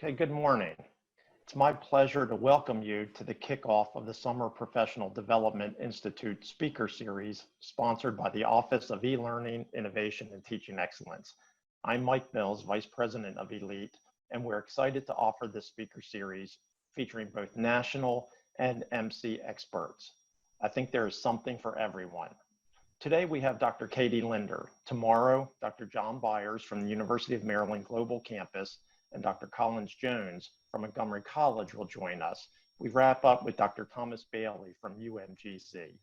Okay, good morning. It's my pleasure to welcome you to the kickoff of the Summer Professional Development Institute Speaker Series, sponsored by the Office of E-Learning, Innovation, and Teaching Excellence. I'm Mike Mills, Vice President of Elite, and we're excited to offer this speaker series featuring both national and MC experts. I think there is something for everyone. Today we have Dr. Katie Linder. Tomorrow, Dr. John Byers from the University of Maryland Global Campus and Dr. Collins Jones from Montgomery College will join us. We wrap up with Dr. Thomas Bailey from UMGC.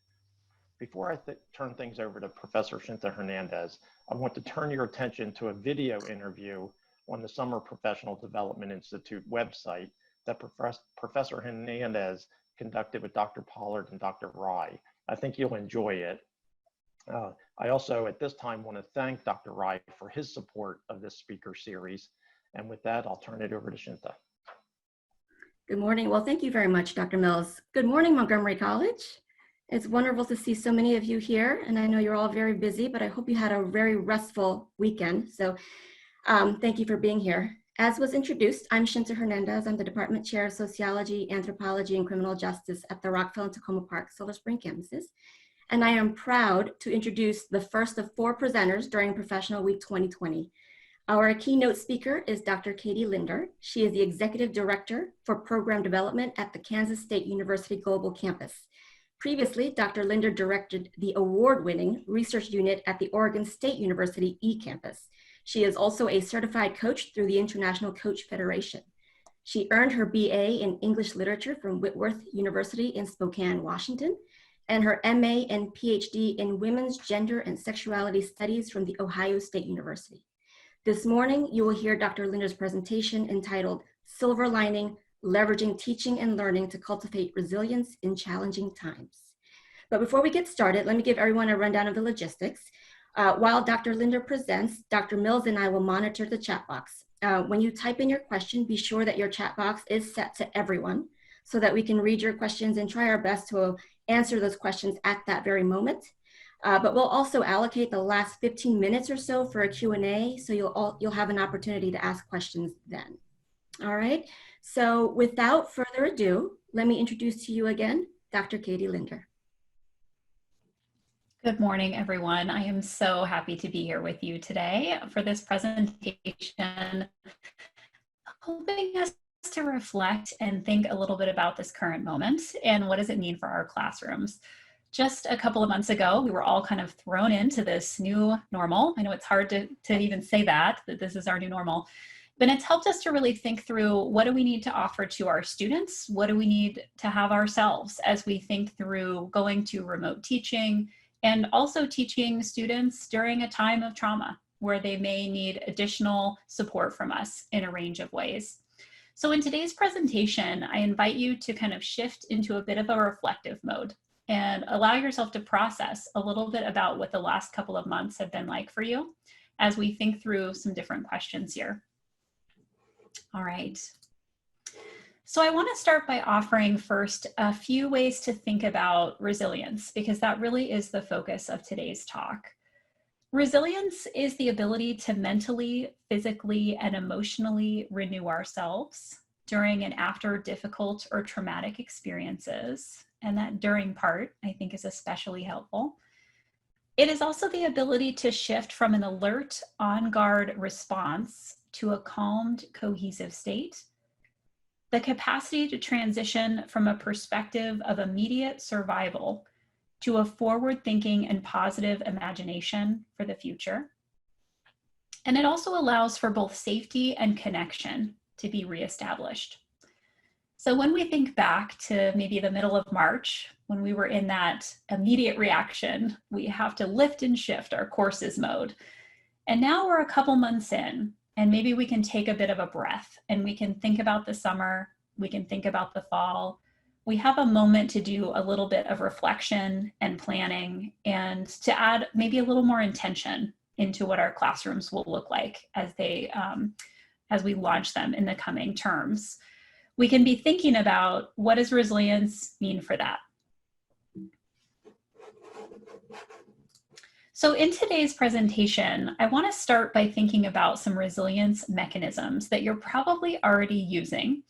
Before I turn things over to Professor Shinta Hernandez, I want to turn your attention to a video interview on the Summer Professional Development Institute website that Professor Hernandez conducted with Dr. Pollard and Dr. Rye. I think you'll enjoy it. I also, at this time, want to thank Dr. Rye for his support of this speaker series. And with that, I'll turn it over to Shinta. Good morning. Well, thank you very much, Dr. Mills. Good morning, Montgomery College. It's wonderful to see so many of you here, and I know you're all very busy, but I hope you had a very restful weekend. So thank you for being here. As was introduced, I'm Shinta Hernandez. I'm the Department Chair of Sociology, Anthropology, and Criminal Justice at the Rockville and Tacoma Park Silver Spring campuses. And I am proud to introduce the first of 4 presenters during Professional Week 2020. Our keynote speaker is Dr. Katie Linder. She is the Executive Director for Program Development at the Kansas State University Global Campus. Previously, Dr. Linder directed the award-winning research unit at the Oregon State University eCampus. She is also a certified coach through the International Coach Federation. She earned her BA in English Literature from Whitworth University in Spokane, Washington, and her MA and PhD in Women's Gender and Sexuality Studies from the Ohio State University. This morning, you will hear Dr. Linder's presentation entitled Silver Lining, Leveraging Teaching and Learning to Cultivate Resilience in Challenging Times. But before we get started, let me give everyone a rundown of the logistics. While Dr. Linder presents, Dr. Mills and I will monitor the chat box. When you type in your question, be sure that your chat box is set to everyone so that we can read your questions and try our best to answer those questions at that very moment. But we'll also allocate the last 15 minutes or so for a Q&A, so you'll have an opportunity to ask questions then. All right, so without further ado, let me introduce to you again, Dr. Katie Linder. Good morning, everyone. I am so happy to be here with you today for this presentation, hoping us to reflect and think a little bit about this current moment and what does it mean for our classrooms. Just a couple of months ago, we were all kind of thrown into this new normal. I know it's hard to even say that this is our new normal, but it's helped us to really think through what do we need to offer to our students? What do we need to have ourselves as we think through going to remote teaching and also teaching students during a time of trauma where they may need additional support from us in a range of ways. So in today's presentation, I invite you to kind of shift into a bit of a reflective mode and allow yourself to process a little bit about what the last couple of months have been like for you as we think through some different questions here. All right. So I want to start by offering first a few ways to think about resilience, because that really is the focus of today's talk. Resilience is the ability to mentally, physically, and emotionally renew ourselves during and after difficult or traumatic experiences. And that during part, I think, is especially helpful. It is also the ability to shift from an alert, on-guard response to a calmed, cohesive state. The capacity to transition from a perspective of immediate survival to a forward-thinking and positive imagination for the future. And it also allows for both safety and connection to be reestablished. So when we think back to maybe the middle of March, when we were in that immediate reaction, we have to lift and shift our courses mode. And now we're a couple months in, and maybe we can take a bit of a breath and we can think about the summer, we can think about the fall. We have a moment to do a little bit of reflection and planning and to add maybe a little more intention into what our classrooms will look like as we launch them in the coming terms. We can be thinking about what does resilience mean for that? So in today's presentation, I want to start by thinking about some resilience mechanisms that you're probably already using.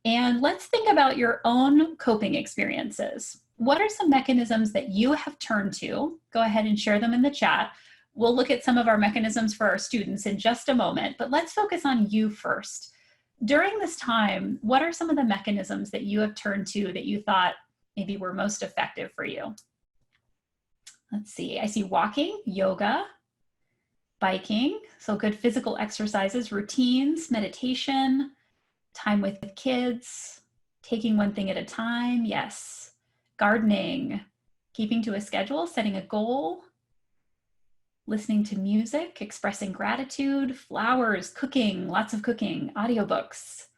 And let's think about your own coping experiences. What are some mechanisms that you have turned to? Go ahead and share them in the chat. We'll look at some of our mechanisms for our students in just a moment, but let's focus on you first. During this time, what are some of the mechanisms that you have turned to that you thought maybe were most effective for you? Let's see, I see walking, yoga, biking, so good physical exercises, routines, meditation, time with kids, taking one thing at a time, yes, gardening, keeping to a schedule, setting a goal, listening to music, expressing gratitude, flowers, cooking, lots of cooking, audiobooks,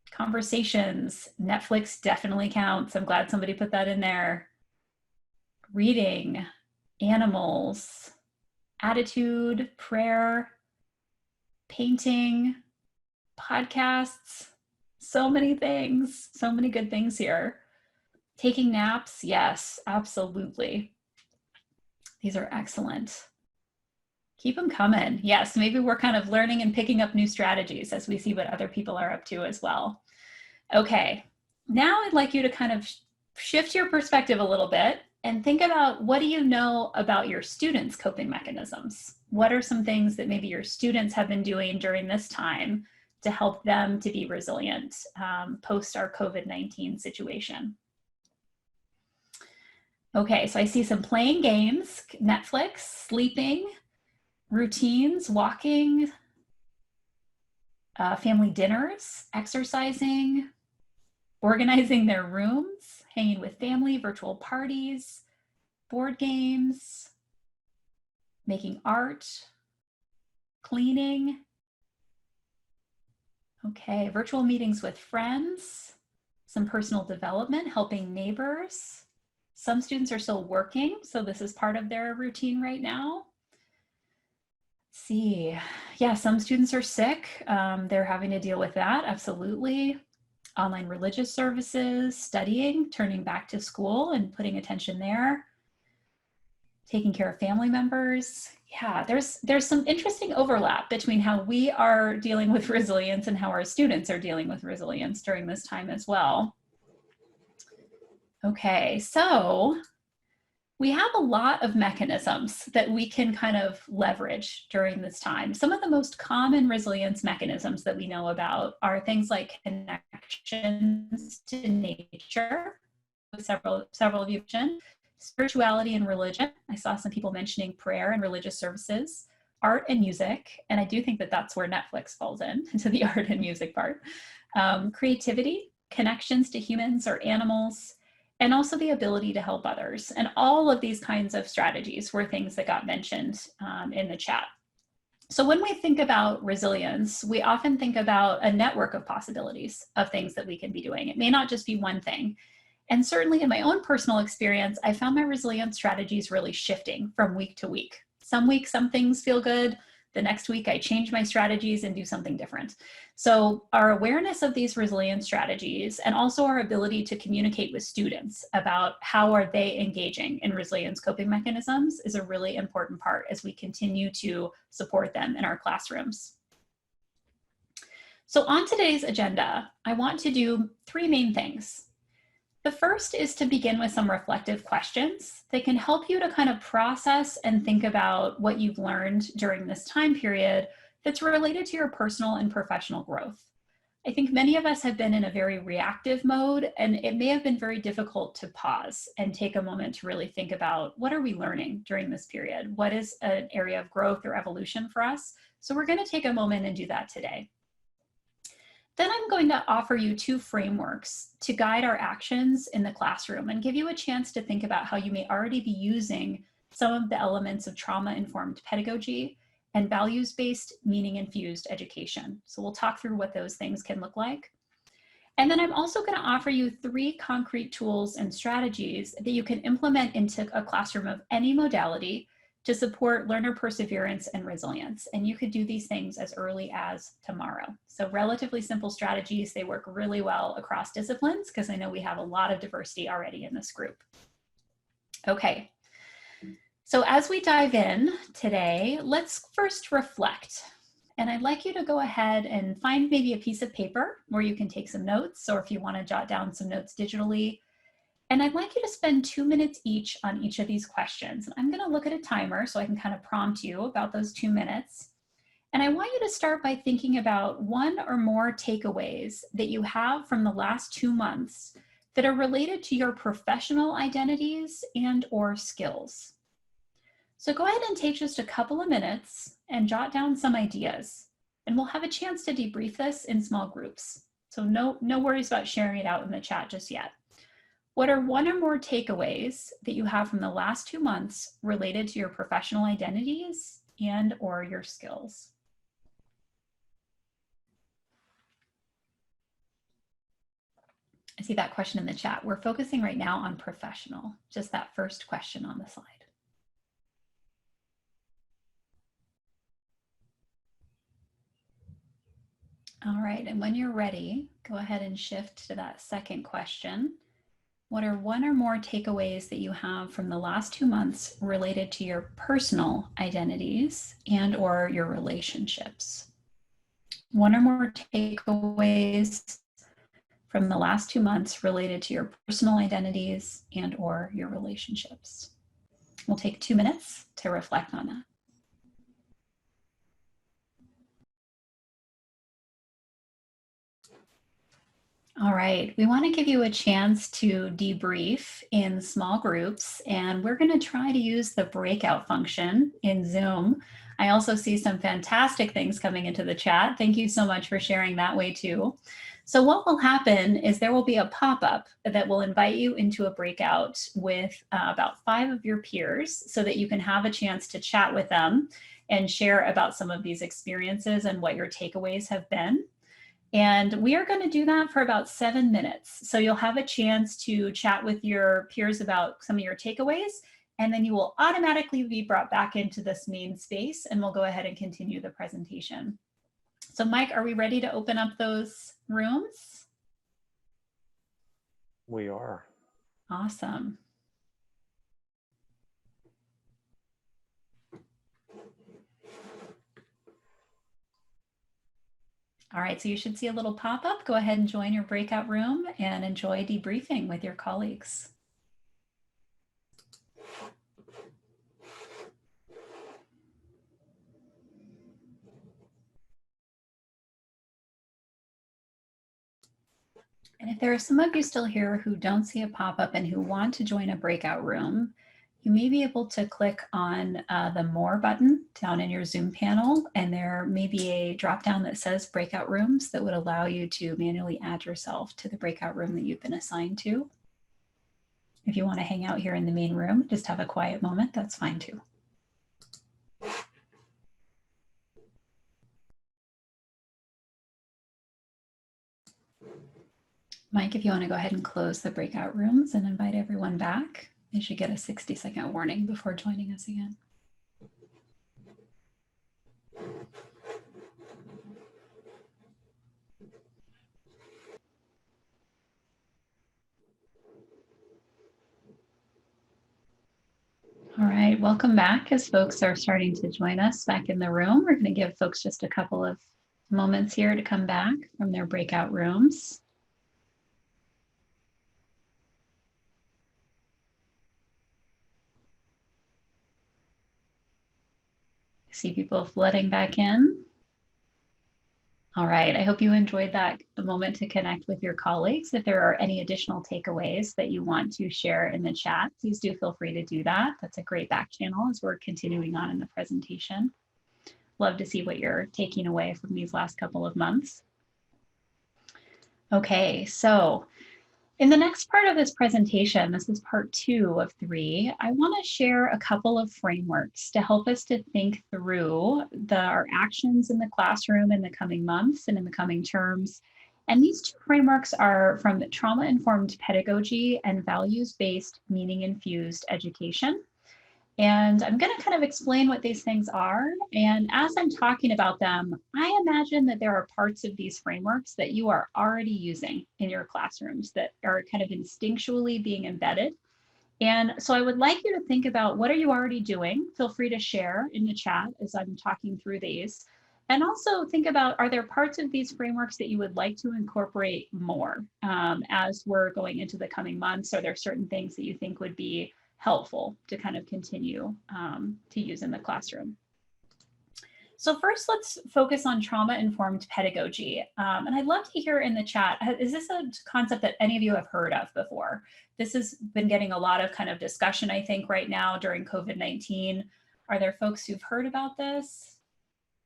conversations, Netflix definitely counts. I'm glad somebody put that in there. Reading, animals, attitude, prayer, painting, podcasts, so many things, so many good things here. Taking naps, yes, absolutely. These are excellent. Keep them coming. Yes, maybe we're kind of learning and picking up new strategies as we see what other people are up to as well. Okay, now I'd like you to kind of shift your perspective a little bit and think about, what do you know about your students' coping mechanisms? What are some things that maybe your students have been doing during this time to help them to be resilient post our COVID-19 situation? Okay, so I see some playing games, Netflix, sleeping, routines, walking, family dinners, exercising, organizing their rooms, hanging with family, virtual parties, board games, making art, cleaning. Okay, virtual meetings with friends, some personal development, helping neighbors. Some students are still working, so this is part of their routine right now. Let's see, yeah, some students are sick. They're having to deal with that, absolutely. Online religious services, studying, turning back to school and putting attention there, taking care of family members. Yeah, there's some interesting overlap between how we are dealing with resilience and how our students are dealing with resilience during this time as well. Okay, so we have a lot of mechanisms that we can kind of leverage during this time. Some of the most common resilience mechanisms that we know about are things like connections to nature, several of you mentioned, spirituality and religion. I saw some people mentioning prayer and religious services, art and music, and I do think that that's where Netflix falls into the art and music part. Creativity, connections to humans or animals, and also the ability to help others. And all of these kinds of strategies were things that got mentioned in the chat. So when we think about resilience, we often think about a network of possibilities of things that we can be doing. It may not just be one thing. And certainly in my own personal experience, I found my resilience strategies really shifting from week to week. Some weeks, some things feel good. The next week, I change my strategies and do something different. So our awareness of these resilience strategies and also our ability to communicate with students about how are they engaging in resilience coping mechanisms is a really important part as we continue to support them in our classrooms. So on today's agenda, I want to do three main things. The first is to begin with some reflective questions that can help you to kind of process and think about what you've learned during this time period that's related to your personal and professional growth. I think many of us have been in a very reactive mode, and it may have been very difficult to pause and take a moment to really think about, what are we learning during this period? What is an area of growth or evolution for us? So we're going to take a moment and do that today. Then I'm going to offer you two frameworks to guide our actions in the classroom and give you a chance to think about how you may already be using some of the elements of trauma-informed pedagogy and values-based, meaning-infused education. So we'll talk through what those things can look like. And then I'm also going to offer you three concrete tools and strategies that you can implement into a classroom of any modality to support learner perseverance and resilience. And you could do these things as early as tomorrow. So relatively simple strategies. They work really well across disciplines because I know we have a lot of diversity already in this group. Okay, So as we dive in today, let's first reflect. And I'd like you to go ahead and find maybe a piece of paper where you can take some notes, or if you want to jot down some notes digitally. And I'd like you to spend 2 minutes each on each of these questions. And I'm going to look at a timer so I can kind of prompt you about those 2 minutes. And I want you to start by thinking about one or more takeaways that you have from the last 2 months that are related to your professional identities and or skills. So go ahead and take just a couple of minutes and jot down some ideas. And we'll have a chance to debrief this in small groups. So no worries about sharing it out in the chat just yet. What are one or more takeaways that you have from the last 2 months related to your professional identities and or your skills? I see that question in the chat. We're focusing right now on professional, just that first question on the slide. All right, and when you're ready, go ahead and shift to that second question. What are one or more takeaways that you have from the last 2 months related to your personal identities and or your relationships? One or more takeaways from the last 2 months related to your personal identities and or your relationships. We'll take 2 minutes to reflect on that. All right, we want to give you a chance to debrief in small groups, and we're going to try to use the breakout function in Zoom. I also see some fantastic things coming into the chat. Thank you so much for sharing that way too. So what will happen is there will be a pop-up that will invite you into a breakout with about 5 of your peers so that you can have a chance to chat with them and share about some of these experiences and what your takeaways have been. And we are going to do that for about 7 minutes. So you'll have a chance to chat with your peers about some of your takeaways, and then you will automatically be brought back into this main space, and we'll go ahead and continue the presentation. So Mike, are we ready to open up those rooms? We are. Awesome. All right, so you should see a little pop-up. Go ahead and join your breakout room and enjoy debriefing with your colleagues. And if there are some of you still here who don't see a pop-up and who want to join a breakout room, you may be able to click on the More button down in your Zoom panel, and there may be a drop-down that says Breakout Rooms that would allow you to manually add yourself to the breakout room that you've been assigned to. If you want to hang out here in the main room, just have a quiet moment, that's fine too. Mike, if you want to go ahead and close the breakout rooms and invite everyone back. They should get a 60-second warning before joining us again. All right, welcome back. As folks are starting to join us back in the room, we're going to give folks just a couple of moments here to come back from their breakout rooms. I see people flooding back in. All right, I hope you enjoyed that moment to connect with your colleagues. If there are any additional takeaways that you want to share in the chat, please do feel free to do that. That's a great back channel as we're continuing on in the presentation. Love to see what you're taking away from these last couple of months. Okay, so in the next part of this presentation, this is part 2 of 3, I want to share a couple of frameworks to help us to think through our actions in the classroom in the coming months and in the coming terms. And these 2 frameworks are from trauma-informed pedagogy and values-based meaning-infused education. And I'm going to kind of explain what these things are. And as I'm talking about them, I imagine that there are parts of these frameworks that you are already using in your classrooms that are kind of instinctually being embedded And so I would like you to think about, what are you already doing? Feel free to share in the chat as I'm talking through these. And also think about, are there parts of these frameworks that you would like to incorporate more as we're going into the coming months? Are there certain things that you think would be helpful to kind of continue to use in the classroom? So first, let's focus on trauma-informed pedagogy. And I'd love to hear in the chat, is this a concept that any of you have heard of before? This has been getting a lot of kind of discussion, I think, right now during COVID-19. Are there folks who've heard about this?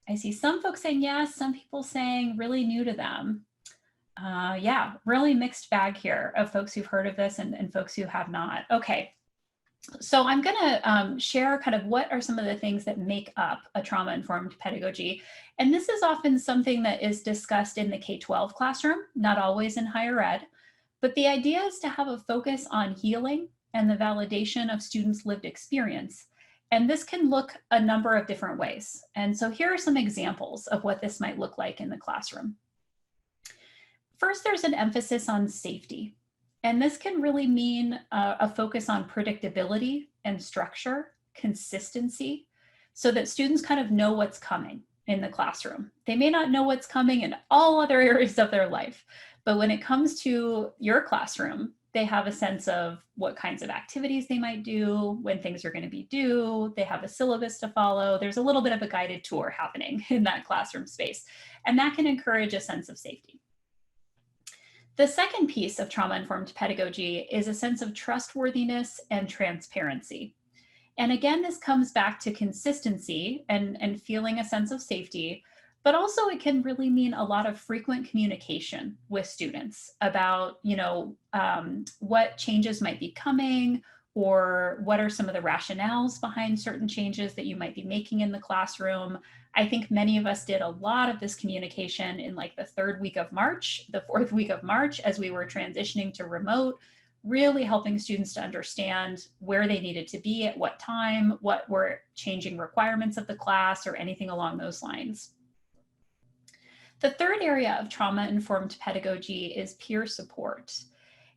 I see some folks saying yes, some people saying really new to them. Yeah, really mixed bag here of folks who've heard of this and folks who have not. Okay. So I'm going to share kind of what are some of the things that make up a trauma-informed pedagogy. And this is often something that is discussed in the K-12 classroom, not always in higher ed. But the idea is to have a focus on healing and the validation of students' lived experience. And this can look a number of different ways. And so here are some examples of what this might look like in the classroom. First, there's an emphasis on safety. And this can really mean a focus on predictability and structure, consistency, so that students kind of know what's coming in the classroom. They may not know what's coming in all other areas of their life, but when it comes to your classroom, they have a sense of what kinds of activities they might do, when things are going to be due, they have a syllabus to follow. There's a little bit of a guided tour happening in that classroom space, and that can encourage a sense of safety. The second piece of trauma-informed pedagogy is a sense of trustworthiness and transparency. And again, this comes back to consistency and feeling a sense of safety, but also it can really mean a lot of frequent communication with students about, what changes might be coming, or what are some of the rationales behind certain changes that you might be making in the classroom. I think many of us did a lot of this communication in like the third week of March, the fourth week of March, as we were transitioning to remote, really helping students to understand where they needed to be at what time, what were changing requirements of the class, or anything along those lines. The third area of trauma-informed pedagogy is peer support.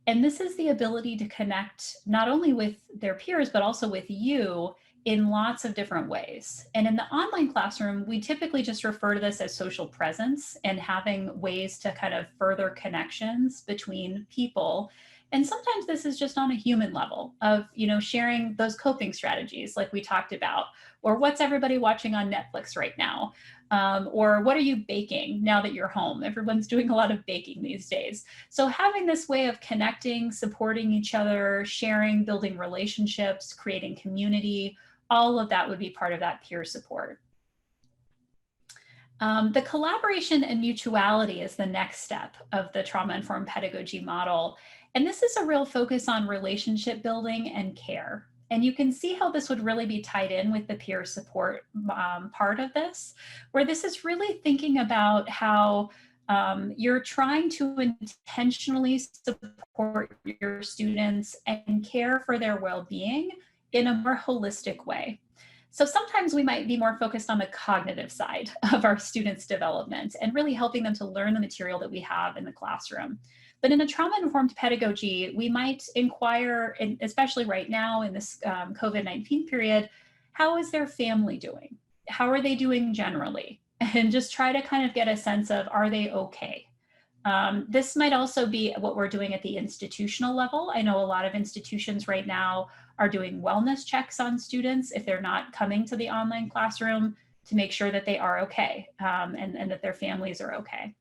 And this is the ability to connect not only with their peers, but also with you in lots of different ways. And in the online classroom, we typically just refer to this as social presence and having ways to kind of further connections between people. And sometimes this is just on a human level of, sharing those coping strategies like we talked about, or what's everybody watching on Netflix right now? Or what are you baking now that you're home? Everyone's doing a lot of baking these days. So having this way of connecting, supporting each other, sharing, building relationships, creating community, all of that would be part of that peer support. The collaboration and mutuality is the next step of the trauma-informed pedagogy model. And this is a real focus on relationship building and care. And you can see how this would really be tied in with the peer support part of this, where this is really thinking about how you're trying to intentionally support your students and care for their well-being in a more holistic way. So sometimes we might be more focused on the cognitive side of our students' development and really helping them to learn the material that we have in the classroom. But in a trauma-informed pedagogy, we might inquire, especially right now in this COVID-19 period, how is their family doing? How are they doing generally? And just try to kind of get a sense of, are they okay? This might also be what we're doing at the institutional level. I know a lot of institutions right now are doing wellness checks on students if they're not coming to the online classroom to make sure that they are okay and that their families are okay.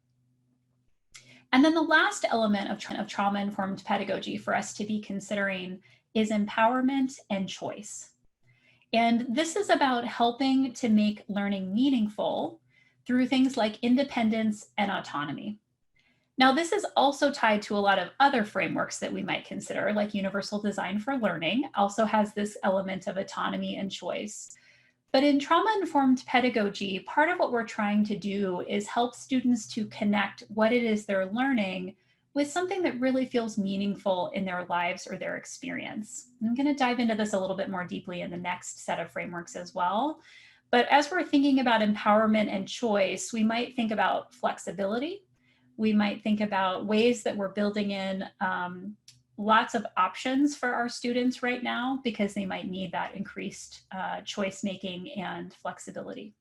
And then the last element of trauma-informed pedagogy for us to be considering is empowerment and choice. And this is about helping to make learning meaningful through things like independence and autonomy. Now, this is also tied to a lot of other frameworks that we might consider, like Universal Design for Learning also has this element of autonomy and choice. But in trauma-informed pedagogy, part of what we're trying to do is help students to connect what it is they're learning with something that really feels meaningful in their lives or their experience. I'm going to dive into this a little bit more deeply in the next set of frameworks as well. But as we're thinking about empowerment and choice, we might think about flexibility. We might think about ways that we're building in lots of options for our students right now because they might need that increased choice making and flexibility.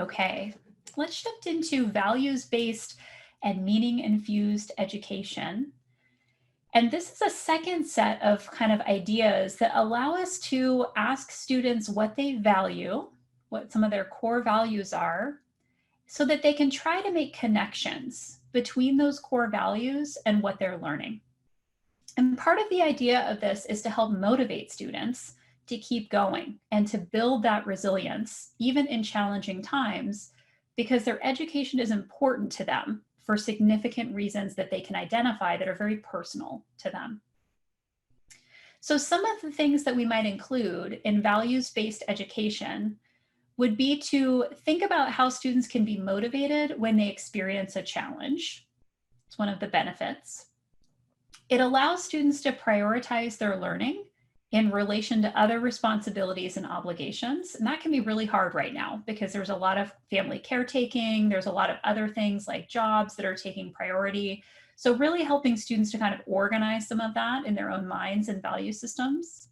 Okay, let's shift into values-based and meaning-infused education. And this is a second set of kind of ideas that allow us to ask students what they value, what some of their core values are, so that they can try to make connections between those core values and what they're learning. And part of the idea of this is to help motivate students to keep going and to build that resilience, even in challenging times, because their education is important to them for significant reasons that they can identify that are very personal to them. So some of the things that we might include in values-based education would be to think about how students can be motivated when they experience a challenge. It's one of the benefits. It allows students to prioritize their learning in relation to other responsibilities and obligations. And that can be really hard right now because there's a lot of family caretaking, there's a lot of other things like jobs that are taking priority. So really helping students to kind of organize some of that in their own minds and value systems.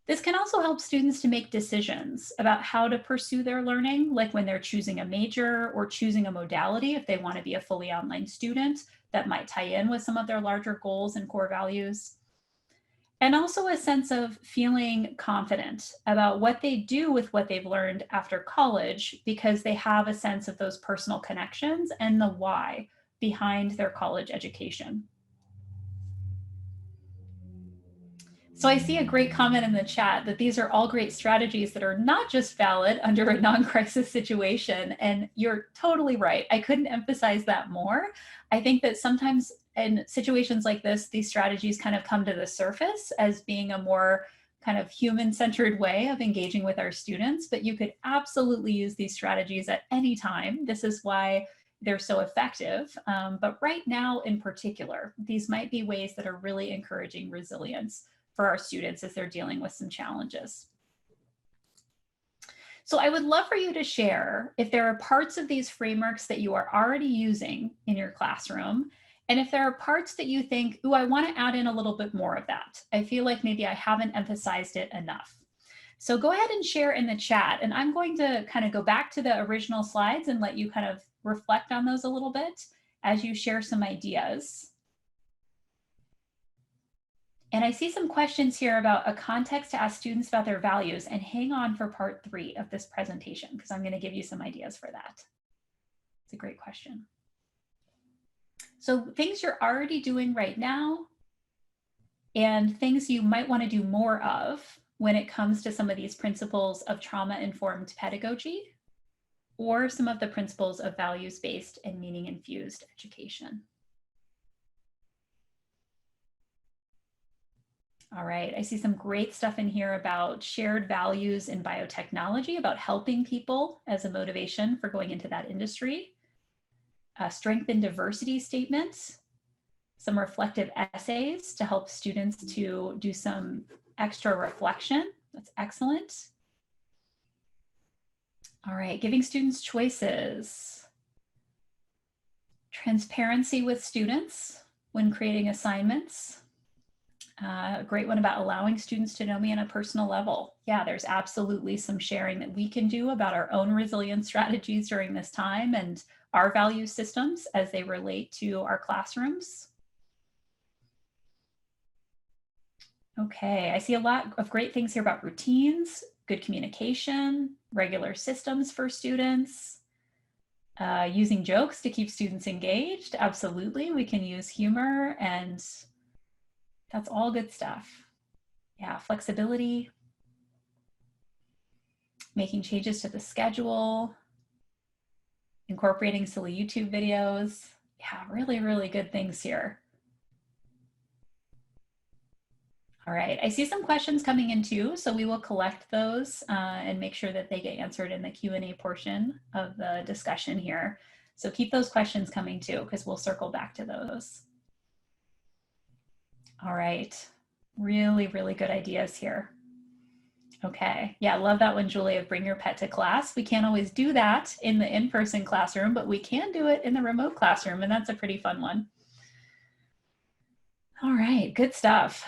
This can also help students to make decisions about how to pursue their learning, like when they're choosing a major or choosing a modality, if they want to be a fully online student, that might tie in with some of their larger goals and core values. And also a sense of feeling confident about what they do with what they've learned after college, because they have a sense of those personal connections and the why behind their college education. So I see a great comment in the chat that these are all great strategies that are not just valid under a non-crisis situation. And you're totally right. I couldn't emphasize that more. I think that sometimes in situations like this, these strategies kind of come to the surface as being a more kind of human-centered way of engaging with our students, but you could absolutely use these strategies at any time. This is why they're so effective. But right now in particular, these might be ways that are really encouraging resilience for our students as they're dealing with some challenges. So I would love for you to share if there are parts of these frameworks that you are already using in your classroom, and if there are parts that you think, ooh, I want to add in a little bit more of that. I feel like maybe I haven't emphasized it enough. So go ahead and share in the chat, and I'm going to kind of go back to the original slides and let you kind of reflect on those a little bit as you share some ideas. And I see some questions here about a context to ask students about their values, and hang on for part 3 of this presentation because I'm going to give you some ideas for that. It's a great question. So things you're already doing right now and things you might want to do more of when it comes to some of these principles of trauma-informed pedagogy or some of the principles of values-based and meaning-infused education. All right, I see some great stuff in here about shared values in biotechnology, about helping people as a motivation for going into that industry. Strength and diversity statements, some reflective essays to help students to do some extra reflection. That's excellent. All right, giving students choices. Transparency with students when creating assignments. A great one about allowing students to know me on a personal level. Yeah, there's absolutely some sharing that we can do about our own resilience strategies during this time and our value systems as they relate to our classrooms. Okay, I see a lot of great things here about routines, good communication, regular systems for students, using jokes to keep students engaged. Absolutely, we can use humor, and that's all good stuff. Yeah, flexibility, making changes to the schedule, incorporating silly YouTube videos. Yeah, really, really good things here. All right, I see some questions coming in too, so we will collect those and make sure that they get answered in the Q&A portion of the discussion here. So keep those questions coming too, because we'll circle back to those. All right, really, really good ideas here. Okay, yeah, I love that one, Julie, of bring your pet to class. We can't always do that in the in-person classroom, but we can do it in the remote classroom, and that's a pretty fun one. All right, good stuff.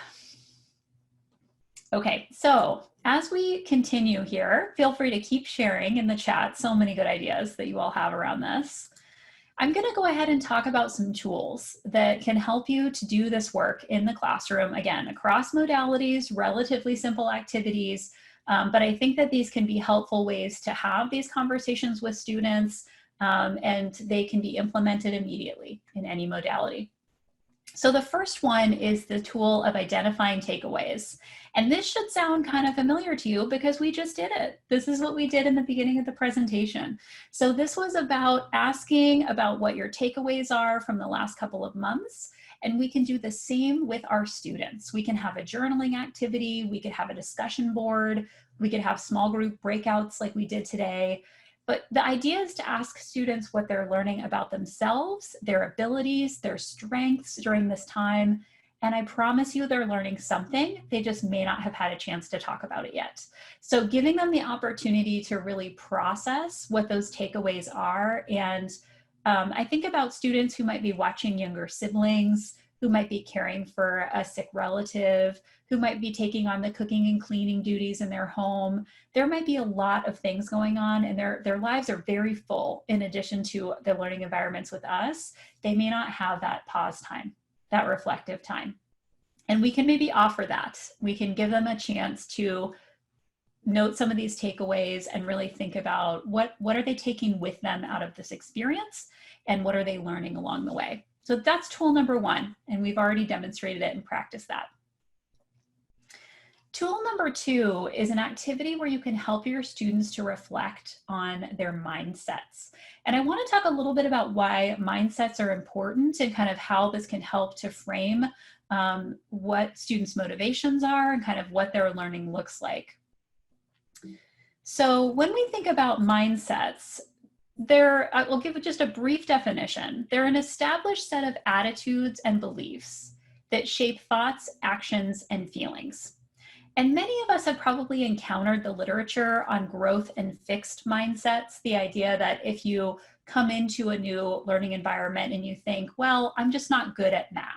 Okay, so as we continue here, feel free to keep sharing in the chat. So many good ideas that you all have around this. I'm going to go ahead and talk about some tools that can help you to do this work in the classroom, again, across modalities, relatively simple activities, but I think that these can be helpful ways to have these conversations with students, and they can be implemented immediately in any modality. So the first one is the tool of identifying takeaways. And this should sound kind of familiar to you because we just did it. This is what we did in the beginning of the presentation. So this was about asking about what your takeaways are from the last couple of months. And we can do the same with our students. We can have a journaling activity. We could have a discussion board. We could have small group breakouts like we did today. But the idea is to ask students what they're learning about themselves, their abilities, their strengths during this time. And I promise you they're learning something. They just may not have had a chance to talk about it yet. So giving them the opportunity to really process what those takeaways are. And I think about students who might be watching younger siblings, who might be caring for a sick relative, who might be taking on the cooking and cleaning duties in their home. There might be a lot of things going on and their lives are very full in addition to the learning environments with us. They may not have that pause time, that reflective time. And we can maybe offer that. We can give them a chance to note some of these takeaways and really think about what are they taking with them out of this experience and what are they learning along the way. So that's tool number one, and we've already demonstrated it and practiced that. Tool number two is an activity where you can help your students to reflect on their mindsets. And I want to talk a little bit about why mindsets are important and kind of how this can help to frame what students' motivations are and kind of what their learning looks like. So when we think about mindsets, I will give just a brief definition. They're an established set of attitudes and beliefs that shape thoughts, actions, and feelings. And many of us have probably encountered the literature on growth and fixed mindsets, the idea that if you come into a new learning environment and you think, well, I'm just not good at math,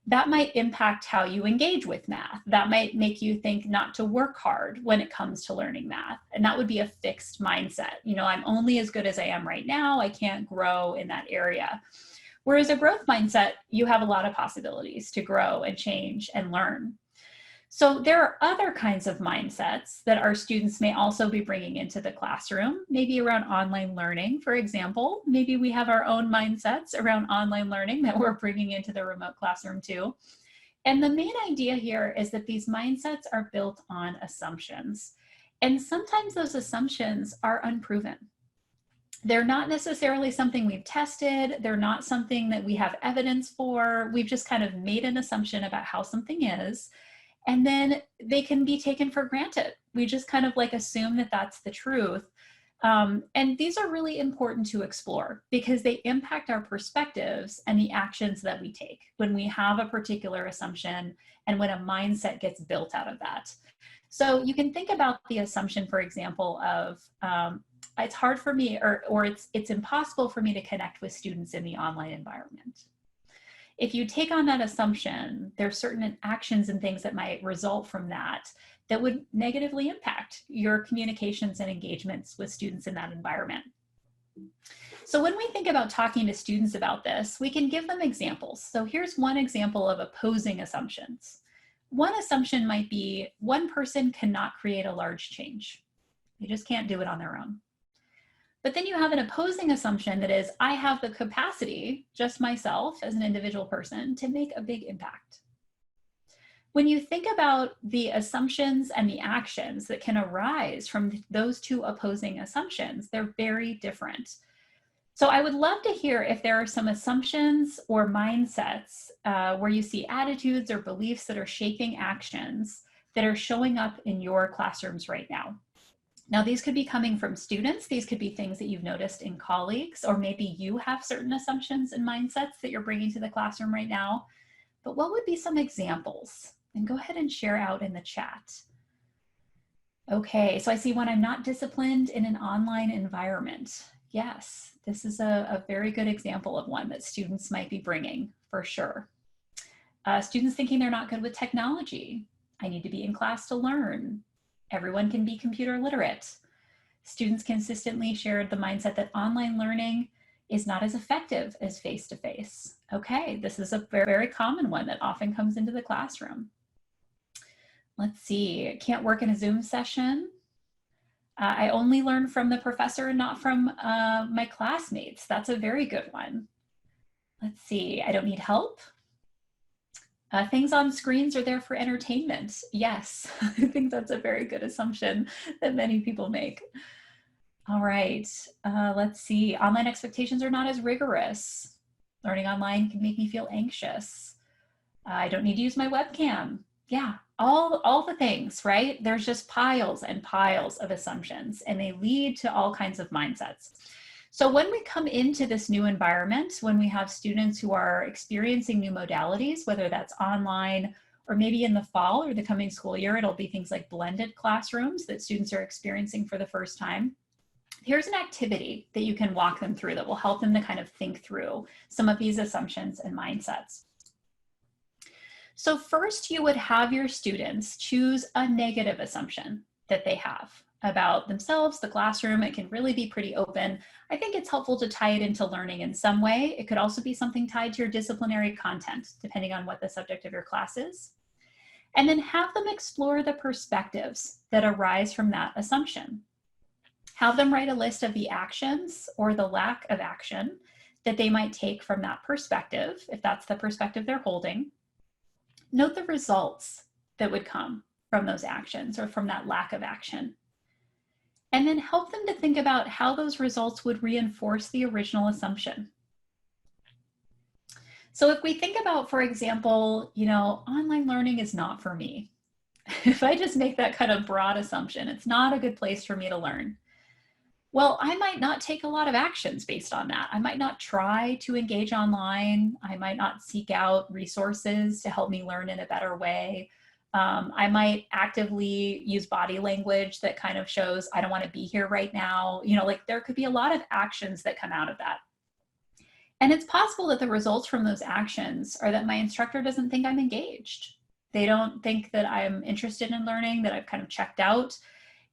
that might impact how you engage with math. That might make you think not to work hard when it comes to learning math. And that would be a fixed mindset. You know, I'm only as good as I am right now. I can't grow in that area. Whereas a growth mindset, you have a lot of possibilities to grow and change and learn. So there are other kinds of mindsets that our students may also be bringing into the classroom, maybe around online learning, for example. Maybe we have our own mindsets around online learning that we're bringing into the remote classroom too. And the main idea here is that these mindsets are built on assumptions. And sometimes those assumptions are unproven. They're not necessarily something we've tested. They're not something that we have evidence for. We've just kind of made an assumption about how something is. And then they can be taken for granted. We just kind of like assume that that's the truth. And these are really important to explore because they impact our perspectives and the actions that we take when we have a particular assumption and when a mindset gets built out of that. So you can think about the assumption, for example, of it's hard for me or it's impossible for me to connect with students in the online environment. If you take on that assumption, there are certain actions and things that might result from that that would negatively impact your communications and engagements with students in that environment. So when we think about talking to students about this, we can give them examples. So here's one example of opposing assumptions. One assumption might be one person cannot create a large change. They just can't do it on their own. But then you have an opposing assumption that is, I have the capacity, just myself as an individual person, to make a big impact. When you think about the assumptions and the actions that can arise from those two opposing assumptions, they're very different. So I would love to hear if there are some assumptions or mindsets where you see attitudes or beliefs that are shaping actions that are showing up in your classrooms right now. Now, these could be coming from students. These could be things that you've noticed in colleagues, or maybe you have certain assumptions and mindsets that you're bringing to the classroom right now. But what would be some examples? And go ahead and share out in the chat. Okay, so I see one, I'm not disciplined in an online environment. Yes, this is a very good example of one that students might be bringing for sure. Students thinking they're not good with technology. I need to be in class to learn. Everyone can be computer literate. Students consistently shared the mindset that online learning is not as effective as face-to-face. Okay, this is a very, very common one that often comes into the classroom. Let's see, can't work in a Zoom session. I only learn from the professor and not from my classmates. That's a very good one. Let's see, I don't need help. Things on screens are there for entertainment. Yes, I think that's a very good assumption that many people make. All right, let's see. Online expectations are not as rigorous. Learning online can make me feel anxious. I don't need to use my webcam. Yeah, all the things, right? There's just piles and piles of assumptions, and they lead to all kinds of mindsets. So when we come into this new environment, when we have students who are experiencing new modalities, whether that's online or maybe in the fall or the coming school year, it'll be things like blended classrooms that students are experiencing for the first time. Here's an activity that you can walk them through that will help them to kind of think through some of these assumptions and mindsets. So first, you would have your students choose a negative assumption that they have about themselves, the classroom. It can really be pretty open. I think it's helpful to tie it into learning in some way. It could also be something tied to your disciplinary content, depending on what the subject of your class is. And then have them explore the perspectives that arise from that assumption. Have them write a list of the actions or the lack of action that they might take from that perspective, if that's the perspective they're holding. Note the results that would come from those actions or from that lack of action. And then help them to think about how those results would reinforce the original assumption. So if we think about, for example, online learning is not for me. If I just make that kind of broad assumption, it's not a good place for me to learn. Well, I might not take a lot of actions based on that. I might not try to engage online. I might not seek out resources to help me learn in a better way. I might actively use body language that kind of shows I don't want to be here right now. There could be a lot of actions that come out of that. And it's possible that the results from those actions are that my instructor doesn't think I'm engaged. They don't think that I'm interested in learning, that I've kind of checked out.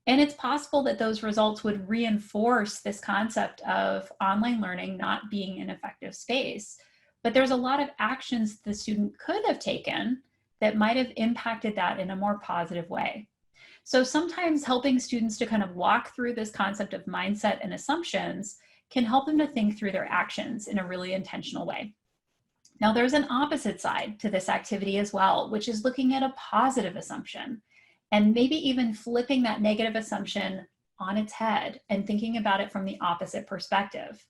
And it's possible that those results would reinforce this concept of online learning not being an effective space. But there's a lot of actions the student could have taken that might have impacted that in a more positive way. So sometimes helping students to kind of walk through this concept of mindset and assumptions can help them to think through their actions in a really intentional way. Now, there's an opposite side to this activity as well, which is looking at a positive assumption and maybe even flipping that negative assumption on its head and thinking about it from the opposite perspective.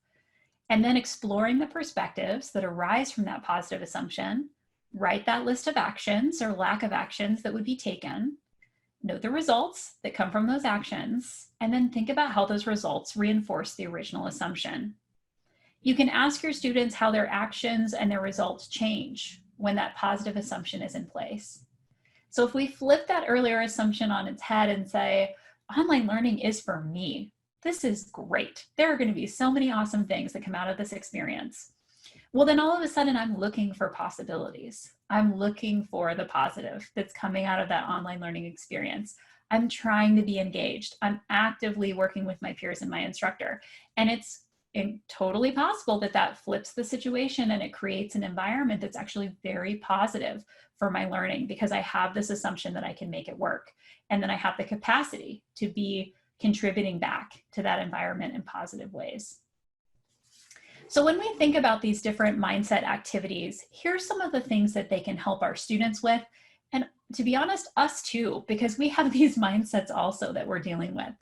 And then exploring the perspectives that arise from that positive assumption, write that list of actions or lack of actions that would be taken, note the results that come from those actions, and then think about how those results reinforce the original assumption. You can ask your students how their actions and their results change when that positive assumption is in place. So if we flip that earlier assumption on its head and say, online learning is for me, this is great. There are going to be so many awesome things that come out of this experience. Well, then all of a sudden I'm looking for possibilities. I'm looking for the positive that's coming out of that online learning experience. I'm trying to be engaged. I'm actively working with my peers and my instructor. And it's totally possible that that flips the situation and it creates an environment that's actually very positive for my learning because I have this assumption that I can make it work. And then I have the capacity to be contributing back to that environment in positive ways. So when we think about these different mindset activities, here's some of the things that they can help our students with. And to be honest, us too, because we have these mindsets also that we're dealing with.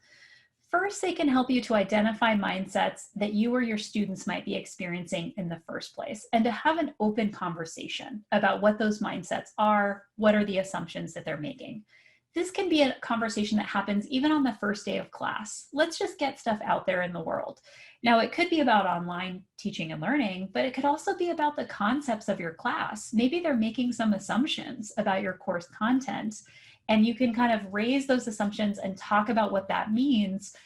First, they can help you to identify mindsets that you or your students might be experiencing in the first place, and to have an open conversation about what those mindsets are, what are the assumptions that they're making. This can be a conversation that happens even on the first day of class. Let's just get stuff out there in the world. Now, it could be about online teaching and learning, but it could also be about the concepts of your class. Maybe they're making some assumptions about your course content, and you can kind of raise those assumptions and talk about what that means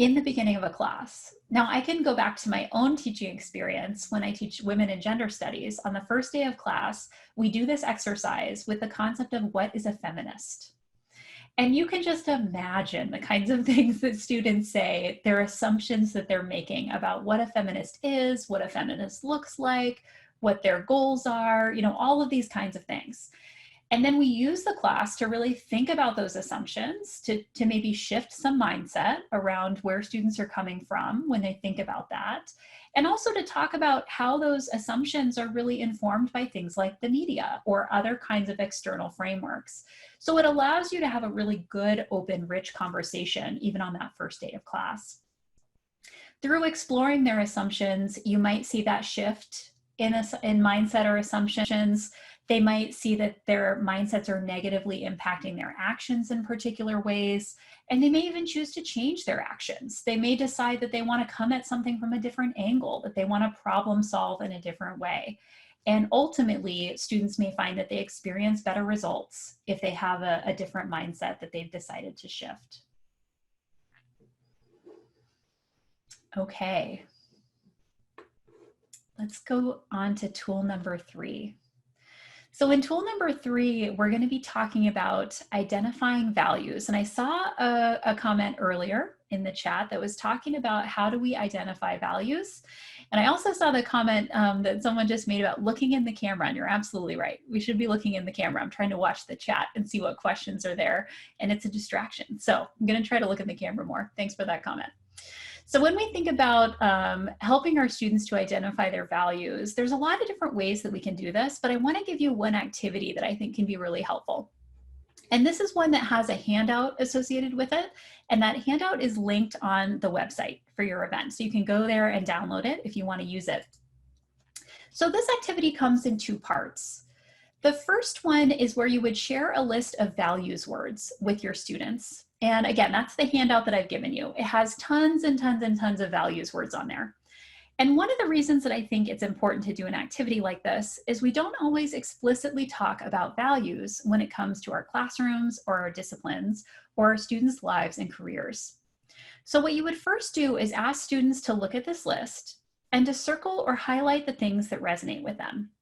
in the beginning of a class. Now, I can go back to my own teaching experience when I teach women and gender studies. On the first day of class, we do this exercise with the concept of what is a feminist. And you can just imagine the kinds of things that students say, their assumptions that they're making about what a feminist is, what a feminist looks like, what their goals are, you know, all of these kinds of things. And then we use the class to really think about those assumptions, to maybe shift some mindset around where students are coming from when they think about that. And also to talk about how those assumptions are really informed by things like the media or other kinds of external frameworks. So it allows you to have a really good, open, rich conversation, even on that first day of class. Through exploring their assumptions, you might see that shift in mindset or assumptions. They might see that their mindsets are negatively impacting their actions in particular ways, and they may even choose to change their actions. They may decide that they want to come at something from a different angle, that they want to problem solve in a different way. And ultimately, students may find that they experience better results if they have a different mindset that they've decided to shift. Okay. Let's go on to tool number 3. So in tool number 3, we're going to be talking about identifying values. And I saw a comment earlier in the chat that was talking about how do we identify values. And I also saw the comment that someone just made about looking in the camera, and you're absolutely right. We should be looking in the camera. I'm trying to watch the chat and see what questions are there, and it's a distraction. So I'm going to try to look in the camera more. Thanks for that comment. So when we think about helping our students to identify their values, there's a lot of different ways that we can do this, but I want to give you one activity that I think can be really helpful. And this is one that has a handout associated with it, and that handout is linked on the website for your event. So you can go there and download it if you want to use it. So this activity comes in 2 parts. The first one is where you would share a list of values words with your students. And again, that's the handout that I've given you. It has tons and tons and tons of values words on there. And one of the reasons that I think it's important to do an activity like this is we don't always explicitly talk about values when it comes to our classrooms or our disciplines or our students' lives and careers. So what you would first do is ask students to look at this list and to circle or highlight the things that resonate with them.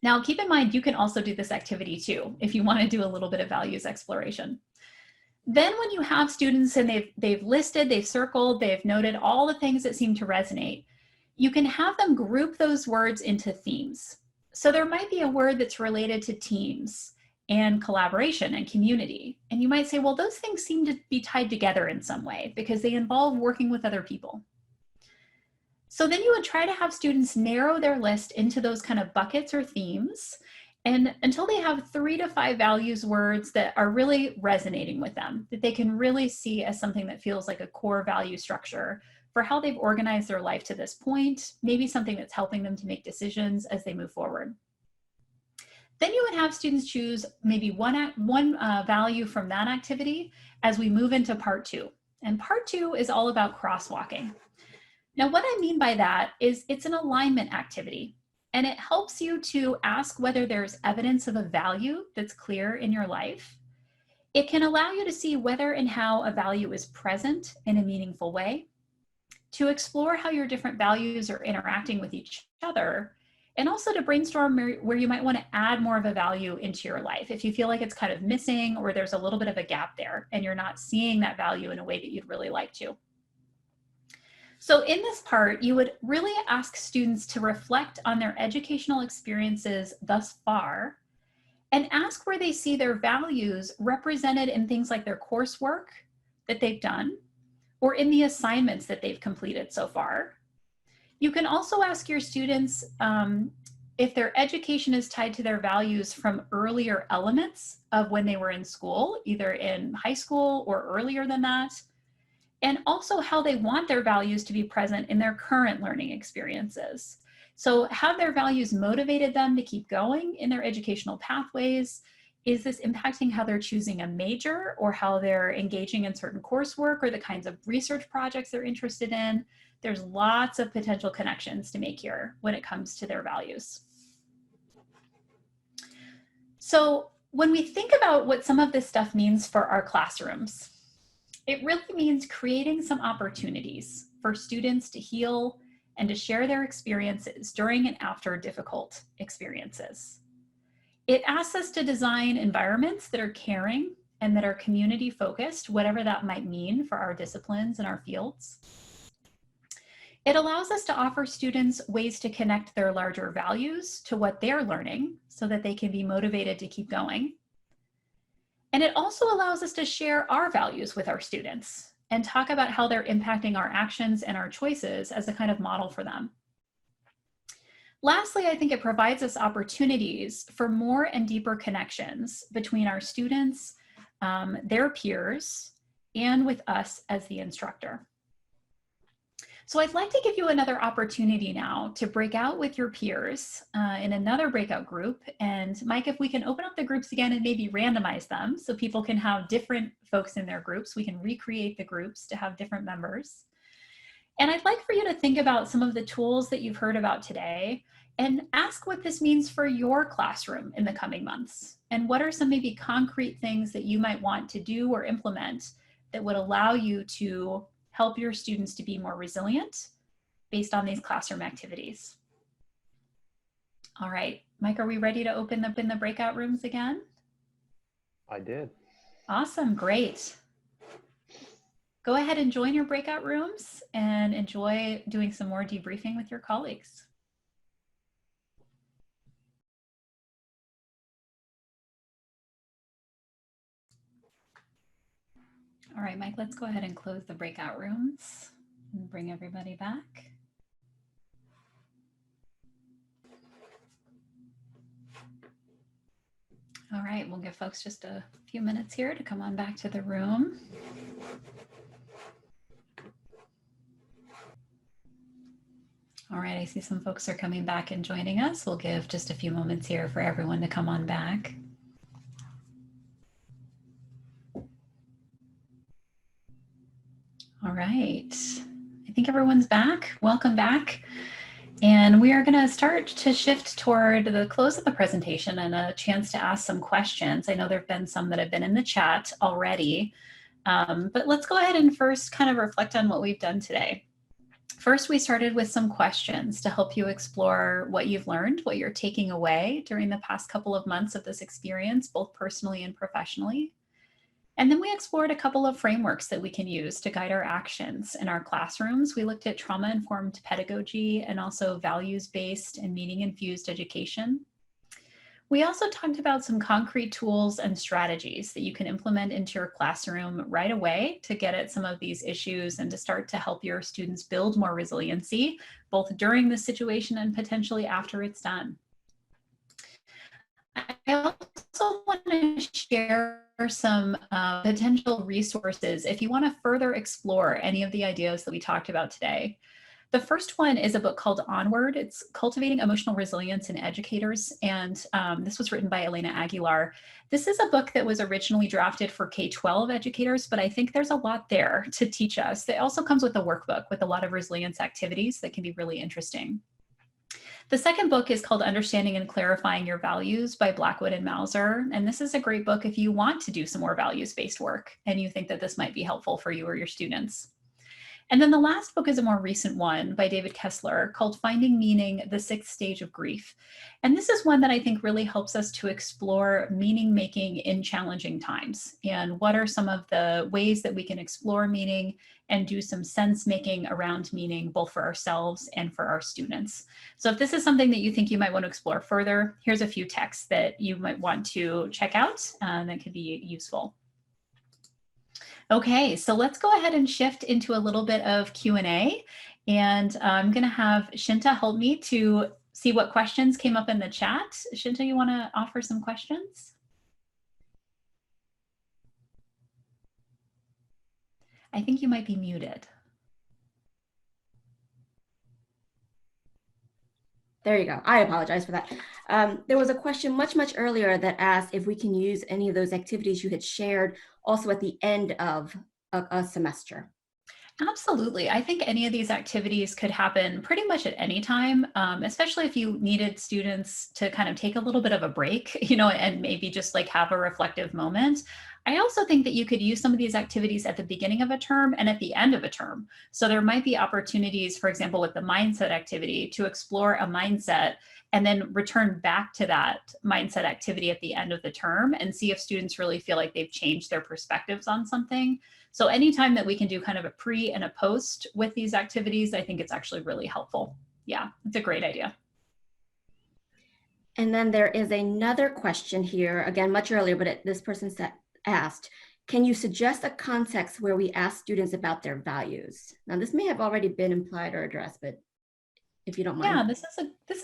Now, keep in mind, you can also do this activity too, if you want to do a little bit of values exploration. Then when you have students and they've listed, they've circled, they've noted all the things that seem to resonate, you can have them group those words into themes. So there might be a word that's related to teams and collaboration and community. And you might say, well, those things seem to be tied together in some way because they involve working with other people. So then you would try to have students narrow their list into those kind of buckets or themes, and until they have 3 to 5 values words that are really resonating with them, that they can really see as something that feels like a core value structure for how they've organized their life to this point, maybe something that's helping them to make decisions as they move forward. Then you would have students choose maybe one value from that activity as we move into part 2. And part 2 is all about crosswalking. Now, what I mean by that is it's an alignment activity. And it helps you to ask whether there's evidence of a value that's clear in your life. It can allow you to see whether and how a value is present in a meaningful way, to explore how your different values are interacting with each other, and also to brainstorm where you might want to add more of a value into your life if you feel like it's kind of missing or there's a little bit of a gap there and you're not seeing that value in a way that you'd really like to. So in this part, you would really ask students to reflect on their educational experiences thus far and ask where they see their values represented in things like their coursework that they've done or in the assignments that they've completed so far. You can also ask your students if their education is tied to their values from earlier elements of when they were in school, either in high school or earlier than that, and also how they want their values to be present in their current learning experiences. So have their values motivated them to keep going in their educational pathways? Is this impacting how they're choosing a major or how they're engaging in certain coursework or the kinds of research projects they're interested in? There's lots of potential connections to make here when it comes to their values. So when we think about what some of this stuff means for our classrooms, It really means creating some opportunities for students to heal and to share their experiences during and after difficult experiences. It asks us to design environments that are caring and that are community focused, whatever that might mean for our disciplines and our fields. It allows us to offer students ways to connect their larger values to what they're learning so that they can be motivated to keep going. And it also allows us to share our values with our students and talk about how they're impacting our actions and our choices as a kind of model for them. Lastly, I think it provides us opportunities for more and deeper connections between our students, their peers, and with us as the instructor. So I'd like to give you another opportunity now to break out with your peers in another breakout group. And Mike, if we can open up the groups again and maybe randomize them so people can have different folks in their groups, we can recreate the groups to have different members. And I'd like for you to think about some of the tools that you've heard about today and ask what this means for your classroom in the coming months. And what are some maybe concrete things that you might want to do or implement that would allow you to help your students to be more resilient based on these classroom activities. All right, Mike, are we ready to open up in the breakout rooms again? I did. Awesome, great. Go ahead and join your breakout rooms and enjoy doing some more debriefing with your colleagues. All right, Mike, let's go ahead and close the breakout rooms and bring everybody back. All right, we'll give folks just a few minutes here to come on back to the room. All right, I see some folks are coming back and joining us. We'll give just a few moments here for everyone to come on back. All right, I think everyone's back. Welcome back. And we are going to start to shift toward the close of the presentation and a chance to ask some questions. I know there have been some that have been in the chat already, but let's go ahead and first kind of reflect on what we've done today. First, we started with some questions to help you explore what you've learned, what you're taking away during the past couple of months of this experience, both personally and professionally. And then we explored a couple of frameworks that we can use to guide our actions in our classrooms. We looked at trauma-informed pedagogy and also values-based and meaning-infused education. We also talked about some concrete tools and strategies that you can implement into your classroom right away to get at some of these issues and to start to help your students build more resiliency, both during the situation and potentially after it's done. I also want to share some potential resources if you want to further explore any of the ideas that we talked about today. The first one is a book called Onward. It's Cultivating Emotional Resilience in Educators, and this was written by Elena Aguilar. This is a book that was originally drafted for K-12 educators, but I think there's a lot there to teach us. It also comes with a workbook with a lot of resilience activities that can be really interesting. The second book is called Understanding and Clarifying Your Values by Blackwood and Mauser. And this is a great book if you want to do some more values-based work and you think that this might be helpful for you or your students. And then the last book is a more recent one by David Kessler called Finding Meaning, the Sixth Stage of Grief. And this is one that I think really helps us to explore meaning making in challenging times. And what are some of the ways that we can explore meaning and do some sense making around meaning, both for ourselves and for our students. So if this is something that you think you might want to explore further, here's a few texts that you might want to check out that could be useful. Okay, so let's go ahead and shift into a little bit of Q&A. And I'm going to have Shinta help me to see what questions came up in the chat. Shinta, you want to offer some questions? I think you might be muted. There you go. I apologize for that. There was a question much earlier that asked if we can use any of those activities you had shared also at the end of a semester. Absolutely. I think any of these activities could happen pretty much at any time, especially if you needed students to kind of take a little bit of a break, and maybe just like have a reflective moment. I also think that you could use some of these activities at the beginning of a term and at the end of a term. So there might be opportunities, for example, with the mindset activity to explore a mindset and then return back to that mindset activity at the end of the term and see if students really feel like they've changed their perspectives on something. So anytime that we can do kind of a pre and a post with these activities, I think it's actually really helpful. Yeah, it's a great idea. And then there is another question here, again, much earlier, but this person asked, can you suggest a context where we ask students about their values? Now, this may have already been implied or addressed, but if you don't mind. Yeah, this